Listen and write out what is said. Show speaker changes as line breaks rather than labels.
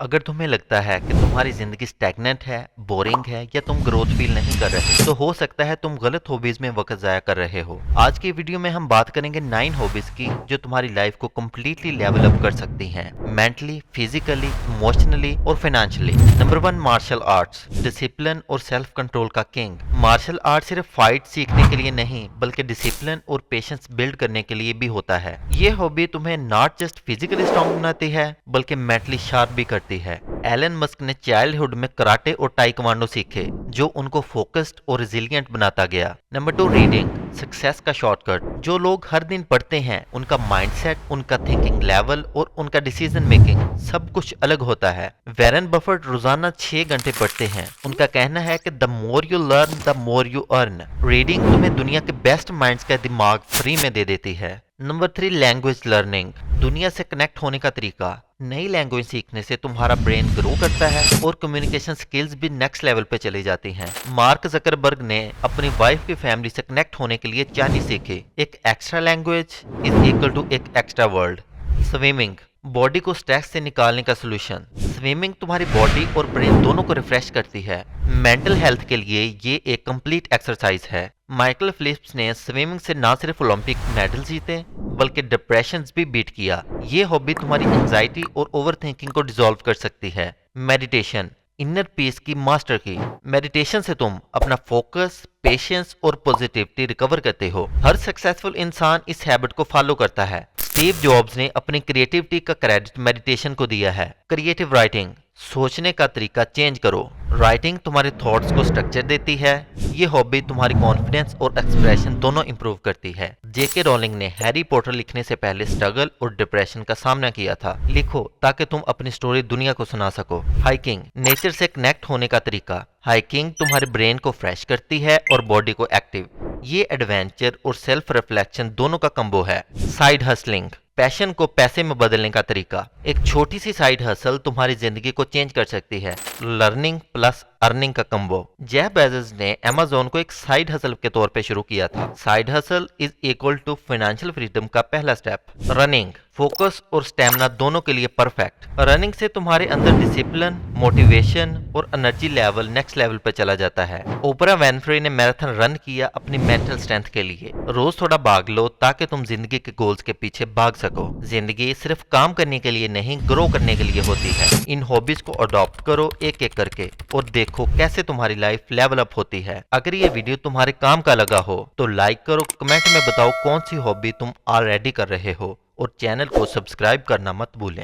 अगर तुम्हें लगता है कि तुम्हारी जिंदगी स्टैग्नेंट है, बोरिंग है या तुम ग्रोथ फील नहीं कर रहे, तो हो सकता है तुम गलत हॉबीज में वक्त जाया कर रहे हो। आज की वीडियो में हम बात करेंगे 9 हॉबीज की जो तुम्हारी लाइफ को कम्प्लीटली लेवल अप कर सकती हैं, मेंटली, फिजिकली, इमोशनली और financially. Number 1, martial arts, discipline और सेल्फ कंट्रोल का किंग। मार्शल आर्ट सिर्फ फाइट सीखने के लिए नहीं बल्कि डिसिप्लिन और पेशेंस बिल्ड करने के लिए भी होता है। ये हॉबी तुम्हें नॉट जस्ट फिजिकली स्ट्रांग बनाती है बल्कि मेंटली शार्प भी करती है। एलन मस्क ने चाइल्डहुड में कराटे और टाइक्वांडो सीखे जो उनको फोकस्ड और रिजिलियंट बनाता गया। नंबर 2, रीडिंग, सक्सेस का शॉर्टकट। जो लोग हर दिन पढ़ते हैं उनका माइंडसेट, उनका थिंकिंग लेवल और उनका डिसीजन मेकिंग सब कुछ अलग होता है। वॉरेन बफेट रोजाना 6 घंटे पढ़ते हैं। उनका कहना है कि the more you learn the more you earn. Reading तुम्हें दुनिया के बेस्ट माइंड्स का दिमाग फ्री में दे देती है। नंबर 3, लैंग्वेज लर्निंग, दुनिया से कनेक्ट होने का तरीका। नई लैंग्वेज सीखने से तुम्हारा ब्रेन ग्रो करता है और कम्युनिकेशन स्किल्स भी नेक्स्ट लेवल पे चली जाती हैं। मार्क जकरबर्ग ने अपनी वाइफ की फैमिली से कनेक्ट होने के लिए चाइनीज सीखी। एक extra language is equal to एक एक्स्ट्रा वर्ल्ड। स्विमिंग, बॉडी को स्ट्रेस से निकालने का सोल्यूशन। स्विमिंग तुम्हारी बॉडी और ब्रेन दोनों को रिफ्रेश करती है। मेंटल हेल्थ के लिए ये एक कंप्लीट एक्सरसाइज है। माइकल फिलिप्स ने स्विमिंग से ना सिर्फ ओलंपिक मेडल जीते बल्कि डिप्रेशन भी बीट किया। ये हॉबी तुम्हारी एंजाइटी और ओवर थिंकिंग को डिसॉल्व कर सकती है। मेडिटेशन, इनर पीस की मास्टर की। मेडिटेशन से तुम अपना फोकस, पेशेंस और पॉजिटिविटी रिकवर करते हो। हर सक्सेसफुल इंसान इस हैबिट को फॉलो करता है। स्टीव जॉब्स ने अपनी क्रिएटिविटी का क्रेडिट मेडिटेशन को दिया है। क्रिएटिव राइटिंग, सोचने का तरीका चेंज करो। राइटिंग तुम्हारे थॉट्स को स्ट्रक्चर देती है। ये हॉबी तुम्हारी कॉन्फिडेंस और एक्सप्रेशन दोनों इंप्रूव करती है। जेके रोलिंग ने हैरी पॉटर लिखने से पहले स्ट्रगल और डिप्रेशन का सामना किया था। लिखो ताकि तुम अपनी स्टोरी दुनिया को सुना सको। हाइकिंग, नेचर से कनेक्ट होने का तरीका। हाइकिंग तुम्हारे ब्रेन को फ्रेश करती है और बॉडी को एक्टिव। ये एडवेंचर और सेल्फ रिफ्लेक्शन दोनों का कंबो है। साइड हसलिंग, पैशन को पैसे में बदलने का तरीका। एक छोटी सी साइड हसल तुम्हारी जिंदगी को चेंज कर सकती है। लर्निंग प्लस अर्निंग का कंबो। जेफ बेजोस ने अमेज़न को एक साइड हसल के तौर पे शुरू किया था। Side hustle is equal to financial freedom का पहला स्टेप। रनिंग, फोकस और स्टेमिना दोनों के लिए परफेक्ट। रनिंग से तुम्हारे अंदर डिसिप्लिन, मोटिवेशन और एनर्जी लेवल नेक्स्ट लेवल पे चला जाता है। ओपरा विनफ्रे ने मैराथन रन किया अपनी मेंटल स्ट्रेंथ के लिए। रोज थोड़ा भाग लो ताकि तुम जिंदगी के गोल्स के पीछे भाग सको। जिंदगी सिर्फ काम करने के लिए नहीं, ग्रो करने के लिए होती है। इन हॉबीज को अडॉप्ट करो एक एक करके और देखो कैसे तुम्हारी लाइफ लेवल अप होती है। अगर ये वीडियो तुम्हारे काम का लगा हो तो लाइक करो, कमेंट में बताओ कौन सी हॉबी तुम ऑलरेडी कर रहे हो और चैनल को सब्सक्राइब करना मत भूलें।